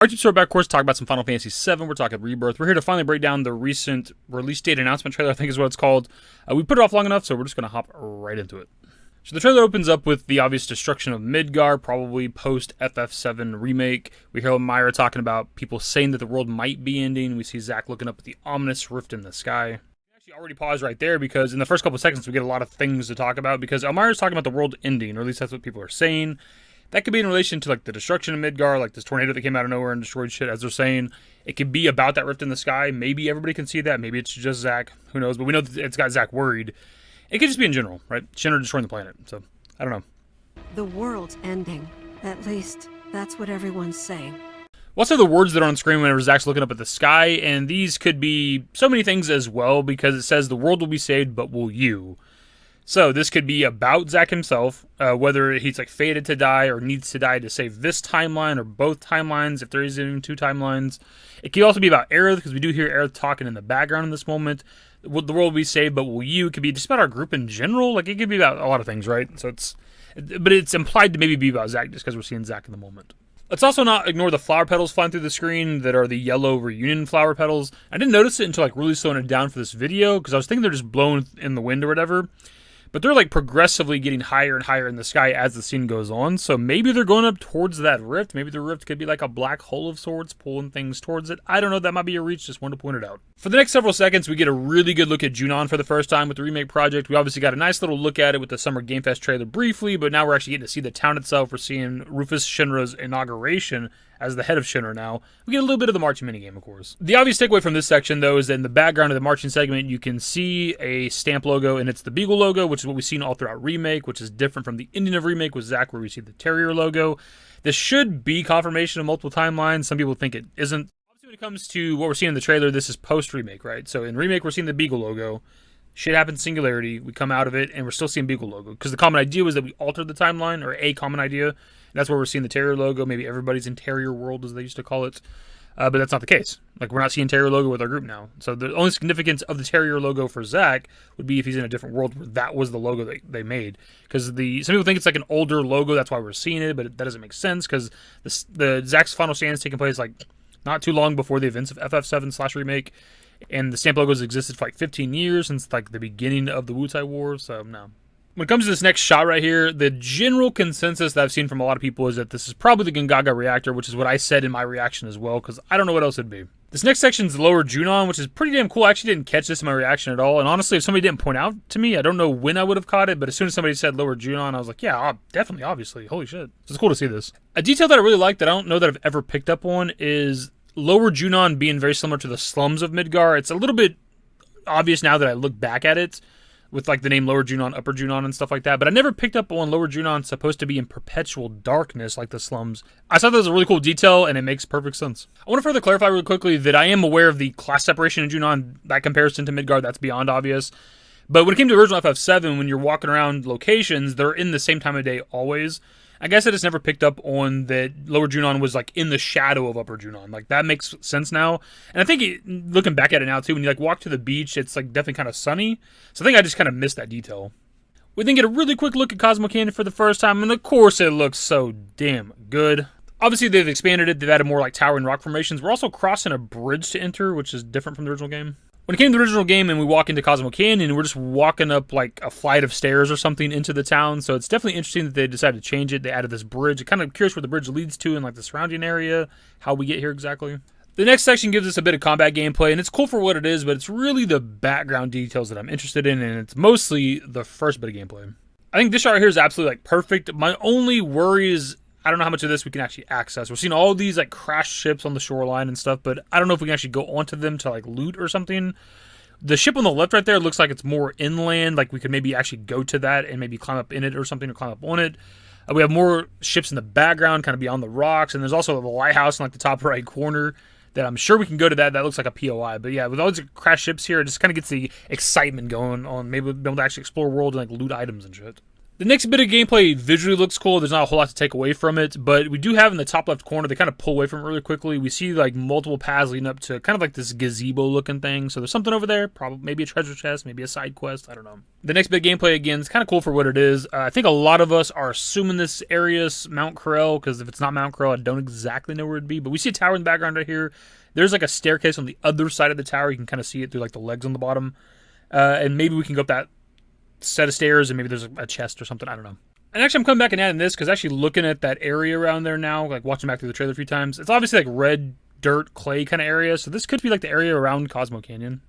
Our so back, of course, talk about some Final Fantasy VII. We're talking Rebirth. We're here to finally break down the recent release date announcement trailer, I think is what it's called. We put it off long enough, so we're just going to hop right into it. So the trailer opens up with the obvious destruction of Midgar, probably post FF7 remake. We hear Myra talking about people saying that the world might be ending. We see Zack looking up at the ominous rift in the sky. We actually already pause right there because in the first couple of seconds we get a lot of things to talk about because Elmira's talking about the world ending, or at least that's what people are saying. That could be in relation to like the destruction of Midgar, like this tornado that came out of nowhere and destroyed shit, as they're saying. It could be about that rift in the sky. Maybe everybody can see that. Maybe it's just Zack. Who knows? But we know that it's got Zack worried. It could just be in general, right? Shinra destroying the planet. So, I don't know. The world's ending. At least, that's what everyone's saying. What's the words that are on screen whenever Zack's looking up at the sky? And these could be so many things as well, because it says the world will be saved, but will you? So this could be about Zack himself, whether he's like fated to die or needs to die to save this timeline or both timelines, if there is even two timelines. It could also be about Aerith, because we do hear Aerith talking in the background in this moment. The world will be saved, but will you? It could be just about our group in general. Like, it could be about a lot of things, right? So but it's implied to maybe be about Zack just because we're seeing Zack in the moment. Let's also not ignore the flower petals flying through the screen that are the yellow reunion flower petals. I didn't notice it until like really slowing it down for this video, because I was thinking they're just blown in the wind or whatever. But they're like progressively getting higher and higher in the sky as the scene goes on. So maybe they're going up towards that rift. Maybe the rift could be like a black hole of sorts, pulling things towards it. I don't know. That might be a reach. Just wanted to point it out. For the next several seconds, we get a really good look at Junon for the first time with the remake project. We obviously got a nice little look at it with the Summer Game Fest trailer briefly, but now we're actually getting to see the town itself. We're seeing Rufus Shinra's inauguration as the head of Shinra now. We get a little bit of the marching minigame, of course. The obvious takeaway from this section, though, is that in the background of the marching segment, you can see a stamp logo, and it's the Beagle logo, which is what we've seen all throughout Remake, which is different from the ending of Remake with Zack, where we see the Terrier logo. This should be confirmation of multiple timelines. Some people think it isn't. Obviously, when it comes to what we're seeing in the trailer, this is post-Remake, right? So in Remake, we're seeing the Beagle logo. Shit happens Singularity. We come out of it, and we're still seeing Beagle logo. Because the common idea was that we altered the timeline, or a common idea. That's where we're seeing the Terrier logo. Maybe everybody's in Terrier world, as they used to call it. But that's not the case. Like, we're not seeing Terrier logo with our group now. So the only significance of the Terrier logo for Zack would be if he's in a different world where that was the logo that they made. Because some people think it's like an older logo, that's why we're seeing it, but that doesn't make sense, because the Zack's final stand is taking place like not too long before the events of FF7/Remake, and the stamp logos existed for like 15 years, since like the beginning of the Wutai War, so no. When it comes to this next shot right here, the general consensus that I've seen from a lot of people is that this is probably the Gongaga reactor, which is what I said in my reaction as well, because I don't know what else it'd be. This next section is Lower Junon, which is pretty damn cool. I actually didn't catch this in my reaction at all, and honestly, if somebody didn't point out to me, I don't know when I would have caught it, but as soon as somebody said Lower Junon, I was like, yeah, definitely, obviously, holy shit. So it's cool to see this. A detail that I really like that I don't know that I've ever picked up on is Lower Junon being very similar to the slums of Midgar. It's a little bit obvious now that I look back at it, with like the name Lower Junon, Upper Junon, and stuff like that. But I never picked up on Lower Junon supposed to be in perpetual darkness like the slums. I thought that was a really cool detail, and it makes perfect sense. I want to further clarify really quickly that I am aware of the class separation in Junon. That comparison to Midgard, that's beyond obvious. But when it came to original FF7, when you're walking around locations, they're in the same time of day always. I guess I just never picked up on that Lower Junon was like in the shadow of Upper Junon. Like, that makes sense now. And I think looking back at it now too, when you like walk to the beach, it's like definitely kind of sunny. So I think I just kind of missed that detail. We then get a really quick look at Cosmo Canyon for the first time, and of course it looks so damn good. Obviously they've expanded it, they've added more like towering rock formations. We're also crossing a bridge to enter, which is different from the original game. When it came to the original game and we walk into Cosmo Canyon, we're just walking up like a flight of stairs or something into the town. So it's definitely interesting that they decided to change it. They added this bridge. I'm kind of curious where the bridge leads to and like the surrounding area, how we get here exactly. The next section gives us a bit of combat gameplay, and it's cool for what it is, but it's really the background details that I'm interested in, and it's mostly the first bit of gameplay. I think this shot right here is absolutely like perfect. My only worry is I don't know how much of this we can actually access. We're seeing all these like crashed ships on the shoreline and stuff, but I don't know if we can actually go onto them to like loot or something. The ship on the left right there looks like it's more inland, like we could maybe actually go to that and maybe climb up in it or something, or climb up on it. We have more ships in the background, kind of beyond the rocks, and there's also the lighthouse in like the top right corner that I'm sure we can go to that. That looks like a POI, but yeah, with all these crashed ships here, it just kind of gets the excitement going on. Maybe we'll be able to actually explore world and like loot items and shit. The next bit of gameplay visually looks cool. There's not a whole lot to take away from it, but we do have in the top left corner, they kind of pull away from it really quickly. We see like multiple paths leading up to kind of like this gazebo looking thing. So there's something over there, probably maybe a treasure chest, maybe a side quest, I don't know. The next bit of gameplay, again, is kind of cool for what it is. I think a lot of us are assuming this area is Mount Corel, because if it's not Mount Corel, I don't exactly know where it'd be. But we see a tower in the background right here. There's like a staircase on the other side of the tower. You can kind of see it through like the legs on the bottom. And maybe we can go up that set of stairs and maybe there's a chest or something, I don't know. And actually, I'm coming back and adding this because actually looking at that area around there now, like watching back through the trailer a few times, it's obviously like red, dirt, clay kind of area. So this could be like the area around Cosmo Canyon.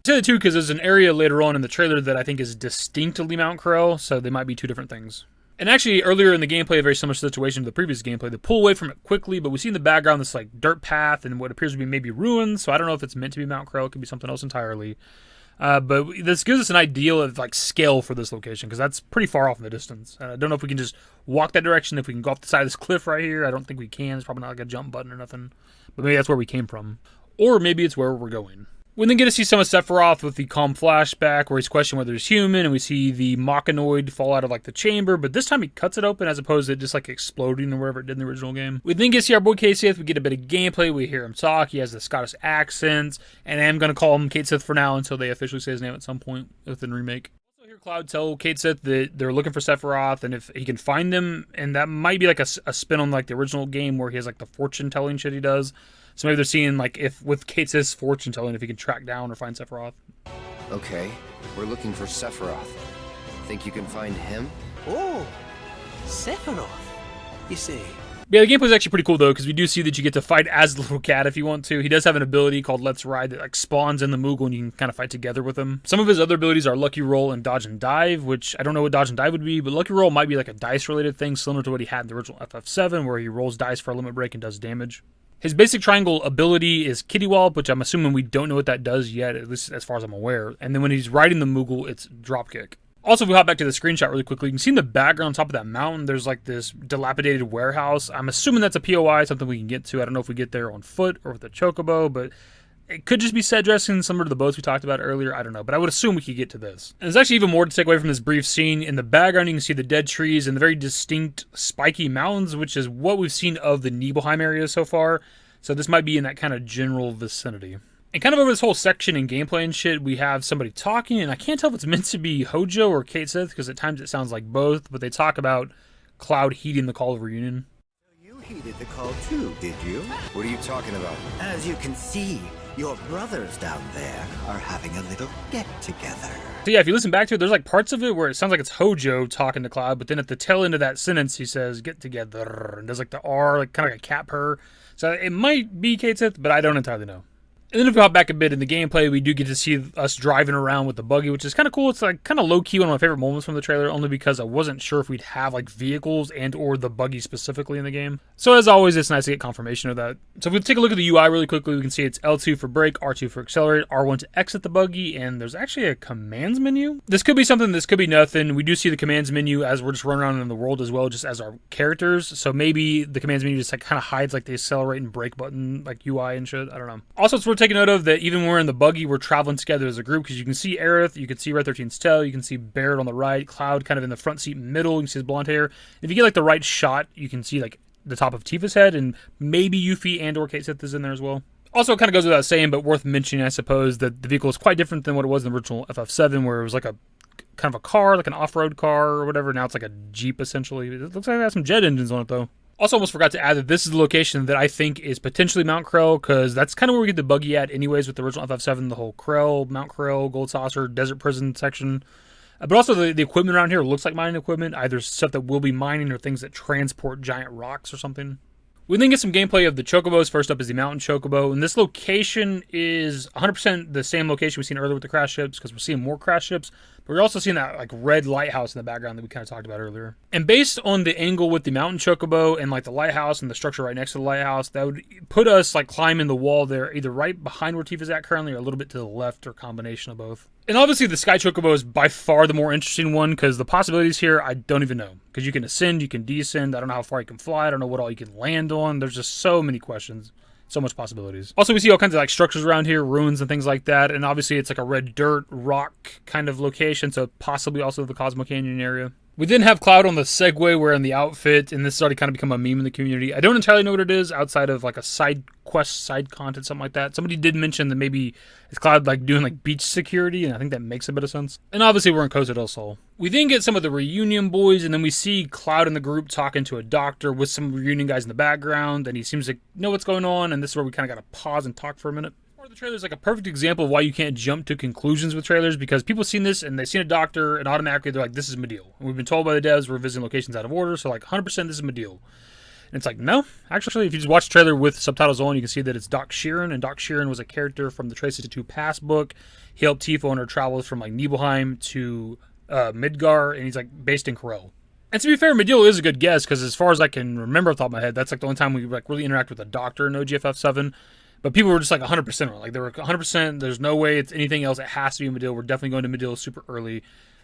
I say that too because there's an area later on in the trailer that I think is distinctly Mount Corel, so they might be two different things. And actually, earlier in the gameplay, a very similar situation to the previous gameplay. They pull away from it quickly, but we see in the background this like dirt path and what appears to be maybe ruins. So I don't know if it's meant to be Mount Corel. It could be something else entirely. But this gives us an idea of like scale for this location because that's pretty far off in the distance. I don't know if we can just walk that direction. If we can go off the side of this cliff right here, I don't think we can. There's probably not like a jump button or nothing. But maybe that's where we came from, or maybe it's where we're going. We then get to see some of Sephiroth with the calm flashback where he's questioning whether he's human, and we see the Machinoid fall out of like the chamber, but this time he cuts it open as opposed to just like exploding or wherever it did in the original game. We then get to see our boy Cait Sith. We get a bit of gameplay. We hear him talk. He has the Scottish accent, and I'm going to call him Cait Sith for now until they officially say his name at some point within the remake. Also hear Cloud tell Cait Sith that they're looking for Sephiroth, and if he can find them, and that might be like a spin on like the original game where he has like the fortune telling shit he does. So maybe they're seeing, like, if with Cait Sith's fortune telling, if he can track down or find Sephiroth. Okay, we're looking for Sephiroth. Think you can find him? Oh, Sephiroth, you say? Yeah, the gameplay is actually pretty cool, though, because we do see that you get to fight as the little cat if you want to. He does have an ability called Let's Ride that, like, spawns in the Moogle, and you can kind of fight together with him. Some of his other abilities are Lucky Roll and Dodge and Dive, which I don't know what Dodge and Dive would be, but Lucky Roll might be, like, a dice-related thing, similar to what he had in the original FF7, where he rolls dice for a limit break and does damage. His basic triangle ability is Kitty Wallop, which I'm assuming we don't know what that does yet, at least as far as I'm aware. And then when he's riding the Moogle, it's Dropkick. Also, if we hop back to the screenshot really quickly, you can see in the background on top of that mountain, there's like this dilapidated warehouse. I'm assuming that's a POI, something we can get to. I don't know if we get there on foot or with a Chocobo, but it could just be set dressing similar to the boats we talked about earlier. I don't know, but I would assume we could get to this. And there's actually even more to take away from this brief scene. In the background, you can see the dead trees and the very distinct spiky mountains, which is what we've seen of the Nibelheim area so far. So this might be in that kind of general vicinity. And kind of over this whole section in gameplay and shit, we have somebody talking, and I can't tell if it's meant to be Hojo or Cait Sith, because at times it sounds like both, but they talk about Cloud heeding the call of reunion. You heeded the call too, did you? What are you talking about? As you can see, your brothers down there are having a little get-together. So yeah, if you listen back to it, there's like parts of it where it sounds like it's Hojo talking to Cloud, but then at the tail end of that sentence, he says, get together, and does like the R, like kind of like a cat purr. So it might be Cait Sith, but I don't entirely know. And then if we hop back a bit in the gameplay, we do get to see us driving around with the buggy, which is kind of cool. It's like kind of low-key one of my favorite moments from the trailer, only because I wasn't sure if we'd have like vehicles and or the buggy specifically in the game. So as always, it's nice to get confirmation of that. So if we take a look at the UI really quickly, we can see it's L2 for brake, R2 for accelerate, R1 to exit the buggy, and there's actually a commands menu. This could be something, this could be nothing. We do see the commands menu as we're just running around in the world as well, just as our characters. So maybe the commands menu just like kind of hides like the accelerate and brake button, like UI and shit. I don't know. Also, it's worth taking note of that even when we're in the buggy, we're traveling together as a group, because you can see Aerith, you can see Red 13's tail, you can see Barrett on the right, Cloud kind of in the front seat middle, you can see his blonde hair. If you get like the right shot, you can see like the top of Tifa's head, and maybe Yuffie and or Cait Sith is in there as well. Also, it kind of goes without saying, but worth mentioning, I suppose, that the vehicle is quite different than what it was in the original FF7, where it was like a kind of a car, like an off-road car or whatever. Now it's like a Jeep, essentially. It looks like it has some jet engines on it, though. Also, almost forgot to add that this is the location that I think is potentially Mount Corel, because that's kind of where we get the buggy at anyways with the original FF7, the whole Corel, Mount Corel, Gold Saucer, Desert Prison section. But also the equipment around here looks like mining equipment, either stuff that will be mining or things that transport giant rocks or something. We then get some gameplay of the Chocobos. First up is the Mountain Chocobo, and this location is 100% the same location we've seen earlier with the crash ships, because we're seeing more crash ships, but we're also seeing that like red lighthouse in the background that we kind of talked about earlier. And based on the angle with the Mountain Chocobo and like the lighthouse and the structure right next to the lighthouse, that would put us like climbing the wall there, either right behind where Tifa's at currently or a little bit to the left, or a combination of both. And obviously the Sky Chocobo is by far the more interesting one, because the possibilities here, I don't even know. Because you can ascend, you can descend, I don't know how far you can fly, I don't know what all you can land on. There's just so many questions, so much possibilities. Also, we see all kinds of like structures around here, ruins and things like that, and obviously it's like a red dirt, rock kind of location, so possibly also the Cosmo Canyon area. We then have Cloud on the Segway wearing the outfit, and this has already kind of become a meme in the community. I don't entirely know what it is outside of like a side quest, side content, something like that. Somebody did mention that maybe it's Cloud like doing like beach security, and I think that makes a bit of sense. And obviously we're in Costa del Sol. We then get some of the reunion boys, and then we see Cloud in the group talking to a doctor with some reunion guys in the background, and he seems to know what's going on, and this is where we kind of got to pause and talk for a minute. The trailer is like a perfect example of why you can't jump to conclusions with trailers, because people have seen this and they've seen a doctor and automatically they're like, this is Medeal. And we've been told by the devs we're visiting locations out of order, so like 100% this is Medeal. And it's like, no, actually, if you just watch the trailer with subtitles on, you can see that it's Doc Sheeran, and Doc Sheeran was a character from the Traces to Past book. He helped Tifa on her travels from like Nibelheim to Midgar, and he's like based in Corel. And to be fair, Medeal is a good guess, because as far as I can remember off the top of my head, that's like the only time we like really interact with a doctor in OGFF7. But people were just like 100% on. Like they were 100%. There's no way it's anything else. It has to be Medeal. We're definitely going to Medeal super early.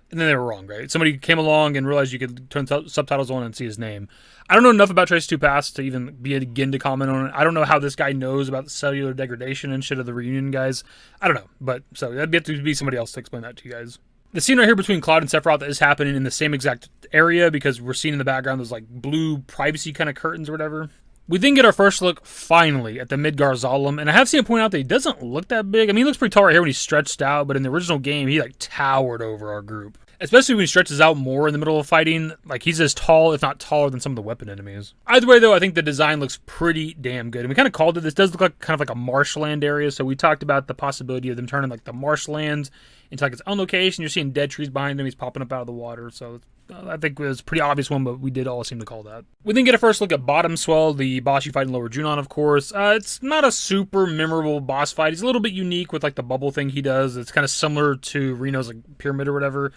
And then they were wrong, right? Somebody came along and realized you could turn subtitles on and see his name. I don't know enough about Trace 2 Pass to even begin to comment on it. I don't know how this guy knows about the cellular degradation and shit of the reunion guys. I don't know. But so that'd have to be somebody else to explain that to you guys. The scene right here between Cloud and Sephiroth is happening in the same exact area, because we're seeing in the background those like blue privacy kind of curtains or whatever. We then get our first look, finally, at the Midgar Zolom, and I have seen it point out that he doesn't look that big. I mean, he looks pretty tall right here when he's stretched out, but in the original game, he, like, towered over our group. Especially when he stretches out more in the middle of fighting, like, he's as tall, if not taller, than some of the weapon enemies. Either way, though, I think the design looks pretty damn good. And we kind of called it, this does look like kind of like a marshland area, so we talked about the possibility of them turning, like, the marshlands into, like, its own location. You're seeing dead trees behind him, he's popping up out of the water, so I think it was a pretty obvious one, but we did all seem to call that. We then get a first look at Bottom Swell, the boss you fight in Lower Junon, of course. It's not a super memorable boss fight. He's a little bit unique with like the bubble thing he does. It's kind of similar to Reno's like pyramid or whatever.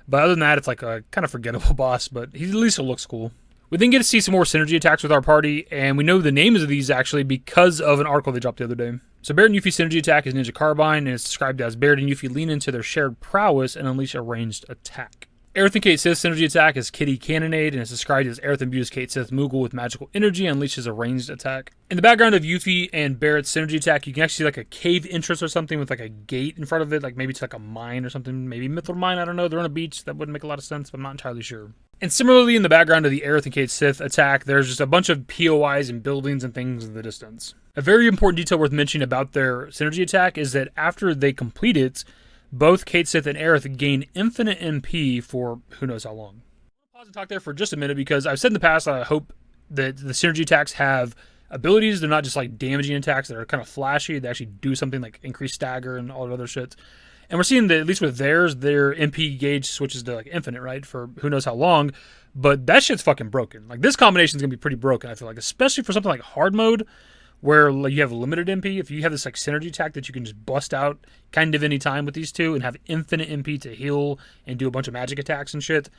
But other than that, it's like a kind of forgettable boss, but he at least looks cool. We then get to see some more synergy attacks with our party, and we know the names of these actually because of an article they dropped the other day. So Barret and Yuffie synergy attack is Ninja Carbine, and it's described as Barret and Yuffie lean into their shared prowess and unleash a ranged attack. Aerith and Cait Sith synergy attack is Kitty Cannonade, and it's described as Aerith imbues Cait Sith Moogle with magical energy and unleashes a ranged attack. In the background of Yuffie and Barret's synergy attack, you can actually see like a cave entrance or something with like a gate in front of it, like maybe it's like a mine or something, maybe Mithril Mine, I don't know. They're on a beach, that wouldn't make a lot of sense, but I'm not entirely sure. And similarly, in the background of the Aerith and Cait Sith attack, there's just a bunch of POIs and buildings and things in the distance. A very important detail worth mentioning about their synergy attack is that after they complete it, both Cait Sith and Aerith gain infinite MP for who knows how long. I'll pause and talk there for just a minute, because I've said in the past I hope that the synergy attacks have abilities. They're not just like damaging attacks that are kind of flashy. They actually do something like increase stagger and all that other shit. And we're seeing that at least with theirs, their MP gauge switches to like infinite, right? For who knows how long. But that shit's fucking broken. Like this combination is going to be pretty broken, I feel like. Especially for something like hard mode, where like, you have limited MP. If you have this like synergy attack that you can just bust out kind of any time with these two and have infinite MP to heal and do a bunch of magic attacks and shit,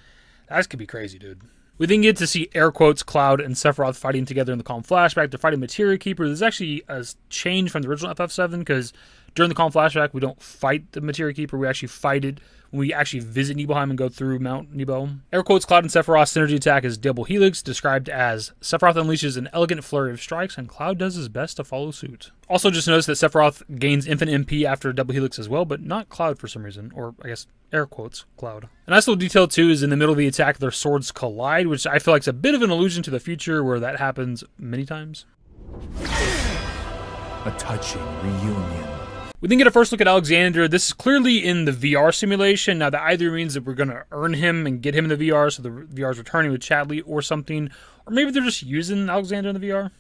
that could be crazy, dude. We then get to see air quotes Cloud and Sephiroth fighting together in the Calm Flashback. They're fighting Materia Keeper. There's actually a change from the original FF7, because during the Calm Flashback, we don't fight the Materia Keeper. We actually fight it when we actually visit Nibelheim and go through Mount Nebo. Air quotes Cloud and Sephiroth's synergy attack is Double Helix, described as Sephiroth unleashes an elegant flurry of strikes, and Cloud does his best to follow suit. Also, just notice that Sephiroth gains infinite MP after Double Helix as well, but not Cloud for some reason, or I guess air quotes Cloud. A nice little detail too is in the middle of the attack, their swords collide, which I feel like is a bit of an allusion to the future where that happens many times. A touching reunion. We then get a first look at Alexander. This is clearly in the VR simulation. Now, that either means that we're going to earn him and get him in the VR, so the VR is returning with Chadley or something. Or maybe they're just using Alexander in the VR.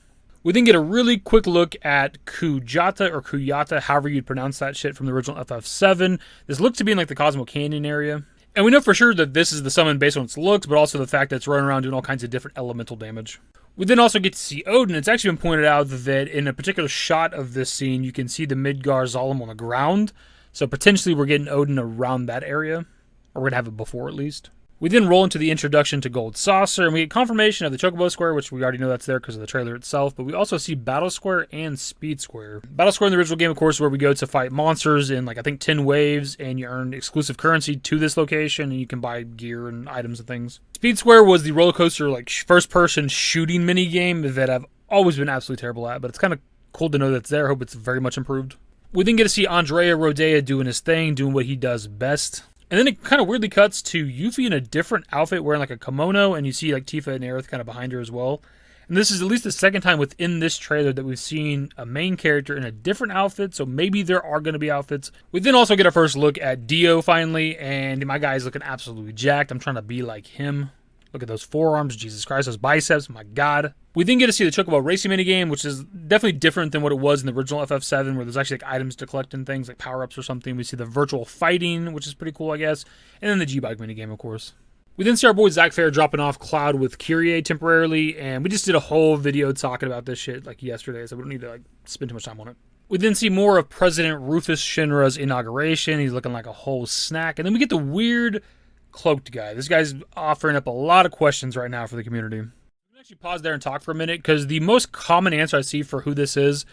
We then get a really quick look at Kujata, or Kuyata, however you'd pronounce that shit, from the original FF7. This looks to be in like the Cosmo Canyon area. And we know for sure that this is the summon based on its looks, but also the fact that it's running around doing all kinds of different elemental damage. We then also get to see Odin. It's actually been pointed out that in a particular shot of this scene, you can see the Midgar Zolom on the ground. So potentially we're getting Odin around that area. Or we're going to have it before at least. We then roll into the introduction to Gold Saucer, and we get confirmation of the Chocobo Square, which we already know that's there because of the trailer itself, but we also see Battle Square and Speed Square. Battle Square in the original game, of course, is where we go to fight monsters in, like, I think 10 waves, and you earn exclusive currency to this location, and you can buy gear and items and things. Speed Square was the roller coaster, like, first-person shooting minigame that I've always been absolutely terrible at, but it's kind of cool to know that's there. I hope it's very much improved. We then get to see Andrea Rodea doing his thing, doing what he does best. And then it kind of weirdly cuts to Yuffie in a different outfit wearing like a kimono, and you see like Tifa and Aerith kind of behind her as well. And this is at least the second time within this trailer that we've seen a main character in a different outfit, so maybe there are going to be outfits. We then also get our first look at Dio finally, and my guy's looking absolutely jacked. I'm trying to be like him. Look at those forearms, Jesus Christ, those biceps, my God. We then get to see the Chocobo racing minigame, which is definitely different than what it was in the original FF7, where there's actually like items to collect and things, like power-ups or something. We see the virtual fighting, which is pretty cool, I guess. And then the G-Bike minigame, of course. We then see our boy Zack Fair dropping off Cloud with Kyrie temporarily, and we just did a whole video talking about this shit like yesterday, so we don't need to like spend too much time on it. We then see more of President Rufus Shinra's inauguration. He's looking like a whole snack. And then we get the weird cloaked guy. This guy's offering up a lot of questions right now for the community. I'm gonna actually pause there and talk for a minute, because the most common answer I see for who this is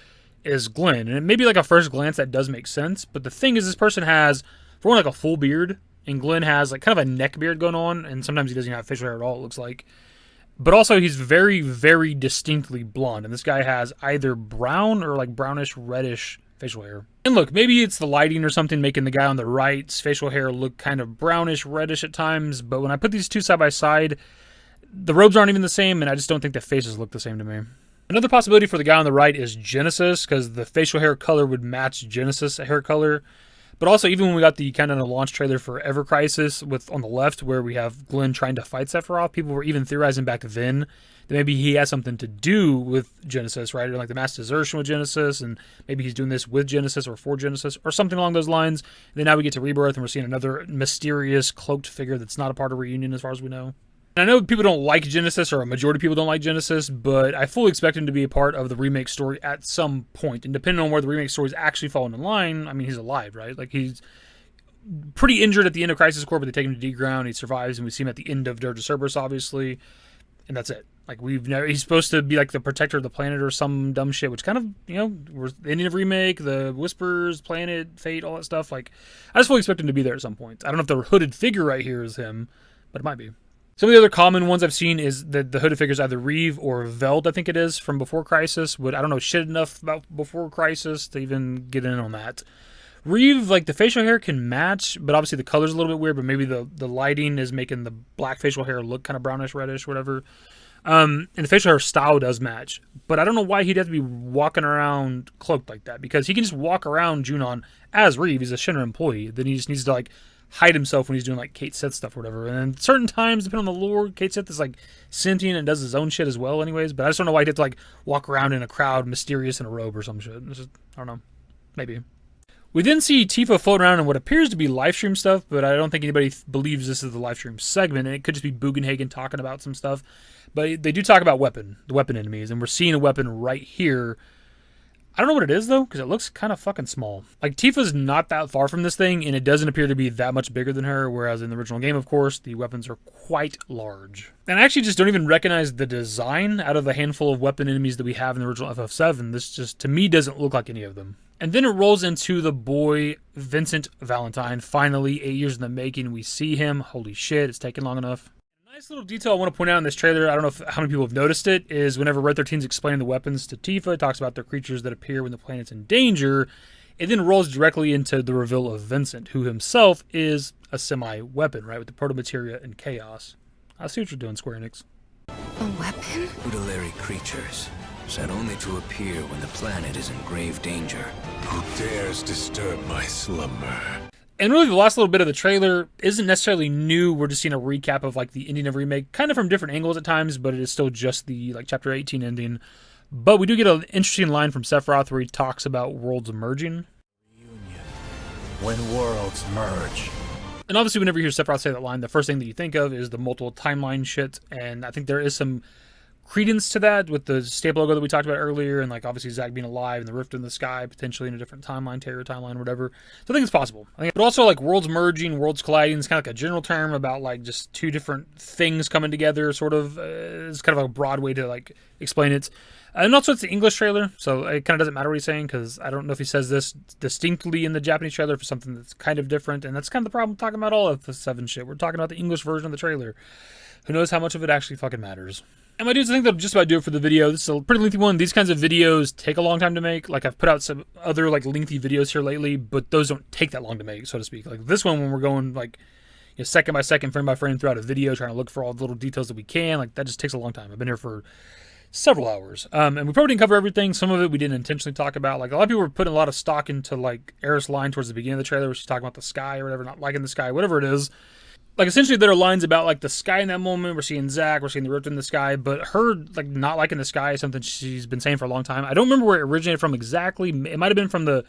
Glenn. And it may be like a first glance that does make sense, but the thing is, this person has, for one, like a full beard, and Glenn has like kind of a neck beard going on, and sometimes he doesn't have facial hair at all, it looks like. But also he's very, very distinctly blonde, and this guy has either brown or like brownish reddish facial hair. And look, maybe it's the lighting or something making the guy on the right's facial hair look kind of brownish reddish at times, but when I put these two side by side, the robes aren't even the same, and I just don't think the faces look the same to me. Another possibility for the guy on the right is Genesis, because the facial hair color would match Genesis' hair color. But also, even when we got the kind of launch trailer for Ever Crisis with on the left, where we have Glenn trying to fight Sephiroth, people were even theorizing back then that maybe he has something to do with Genesis, right? Or like the mass desertion with Genesis, and maybe he's doing this with Genesis or for Genesis, or something along those lines. And then now we get to Rebirth, and we're seeing another mysterious cloaked figure that's not a part of Reunion as far as we know. And I know people don't like Genesis, or a majority of people don't like Genesis, but I fully expect him to be a part of the remake story at some point. And depending on where the remake story is actually falling in line, I mean, he's alive, right? Like, he's pretty injured at the end of Crisis Core, but they take him to D-Ground, he survives, and we see him at the end of Dirge of Cerberus, obviously. And that's it. Like, he's supposed to be like the protector of the planet or some dumb shit, which kind of, you know, we're the ending of Remake, the Whispers, Planet, Fate, all that stuff. Like, I just fully expect him to be there at some point. I don't know if the hooded figure right here is him, but it might be. Some of the other common ones I've seen is that the hooded figure is either Reeve or Veld, I think it is, from Before Crisis. But I don't know shit enough about Before Crisis to even get in on that. Reeve, like, the facial hair can match, but obviously the color's a little bit weird, but maybe the lighting is making the black facial hair look kind of brownish, reddish, whatever. And the facial hair style does match. But I don't know why he'd have to be walking around cloaked like that, because he can just walk around Junon as Reeve. He's a Shinra employee. Then he just needs to, like, hide himself when he's doing like Cait Sith stuff or whatever. And then certain times, depending on the lore, Cait Sith is like sentient and does his own shit as well anyways. But I just don't know why he'd have to like walk around in a crowd mysterious in a robe or some shit. It's just, I don't know. Maybe. We then see Tifa floating around in what appears to be live stream stuff, but I don't think anybody believes this is the live stream segment. And it could just be Bugenhagen talking about some stuff. But they do talk about the weapon enemies, and we're seeing a weapon right here. I don't know what it is, though, because it looks kind of fucking small. Like, Tifa's not that far from this thing, and it doesn't appear to be that much bigger than her, whereas in the original game, of course, the weapons are quite large. And I actually just don't even recognize the design out of the handful of weapon enemies that we have in the original FF7. This just, to me, doesn't look like any of them. And then it rolls into the boy, Vincent Valentine. Finally, 8 years in the making, we see him. Holy shit, it's taken long enough. Nice little detail I want to point out in this trailer, I don't know how many people have noticed it, is whenever Red 13's explaining the weapons to Tifa, it talks about the creatures that appear when the planet's in danger. It then rolls directly into the reveal of Vincent, who himself is a semi-weapon, right, with the proto-materia and chaos. I see what you're doing, Square Enix. A weapon? Tutelary creatures, said only to appear when the planet is in grave danger. Who dares disturb my slumber? And really, the last little bit of the trailer isn't necessarily new. We're just seeing a recap of like the ending of Remake, kind of from different angles at times, but it is still just the like Chapter 18 ending. But we do get an interesting line from Sephiroth where he talks about worlds merging. Reunion. When worlds merge. And obviously, whenever you hear Sephiroth say that line, the first thing that you think of is the multiple timeline shit. And I think there is some credence to that with the staple logo that we talked about earlier, and like obviously Zack being alive and the rift in the sky, potentially in a different timeline, Terror timeline, whatever. So I think it's possible. But also like worlds merging, worlds colliding is kind of like a general term about like just two different things coming together, sort of. It's kind of a broad way to like explain it. And also it's the English trailer, so it kind of doesn't matter what he's saying, because I don't know if he says this distinctly in the Japanese trailer for something that's kind of different, and that's kind of the problem talking about all of the FF7 shit. We're talking about the English version of the trailer. Who knows how much of it actually fucking matters. And my dudes, I think that'll just about do it for the video. This is a pretty lengthy one. These kinds of videos take a long time to make. Like, I've put out some other, like, lengthy videos here lately, but those don't take that long to make, so to speak. Like, this one, when we're going, like, you know, second by second, frame by frame throughout a video, trying to look for all the little details that we can, like, that just takes a long time. I've been here for several hours. And we probably didn't cover everything. Some of it we didn't intentionally talk about. Like, a lot of people were putting a lot of stock into, like, Aerith's line towards the beginning of the trailer, where she's talking about the sky or whatever, not liking the sky, whatever it is. Like, essentially, there are lines about, like, the sky in that moment. We're seeing Zack, we're seeing the rift in the sky, but her, like, not liking the sky is something she's been saying for a long time. I don't remember where it originated from exactly. It might have been from the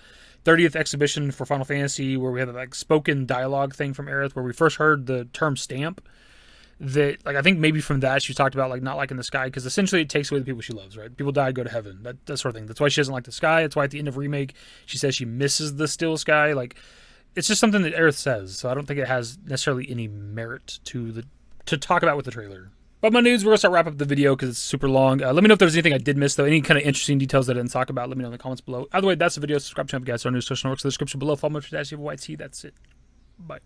30th exhibition for Final Fantasy, where we had, like, spoken dialogue thing from Aerith, where we first heard the term stamp. That, like, I think maybe from that she talked about, like, not liking the sky, because essentially it takes away the people she loves, right? People die, go to heaven, that sort of thing. That's why she doesn't like the sky. That's why at the end of Remake, she says she misses the still sky. Like, it's just something that Aerith says, so I don't think it has necessarily any merit to talk about with the trailer. But my dudes, we're going to start wrapping up the video because it's super long. Let me know if there's anything I did miss, though. Any kind of interesting details that I didn't talk about, let me know in the comments below. Either way, that's the video. Subscribe to the channel, guys. Our news social networks in the description below. Follow me for ffvii. That's it. Bye.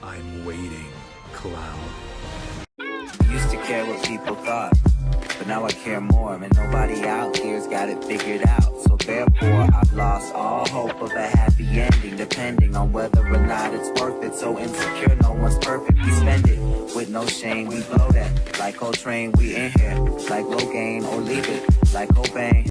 I'm waiting, Cloud. Used to care what people thought, but now I care more, and nobody out here's got it figured out. So therefore, I've lost all hope of a happy ending, depending on whether or not it's worth it. So insecure, no one's perfect. We spend it with no shame. We blow that like Coltrane. We in here like Logain, or leave it like Cobain.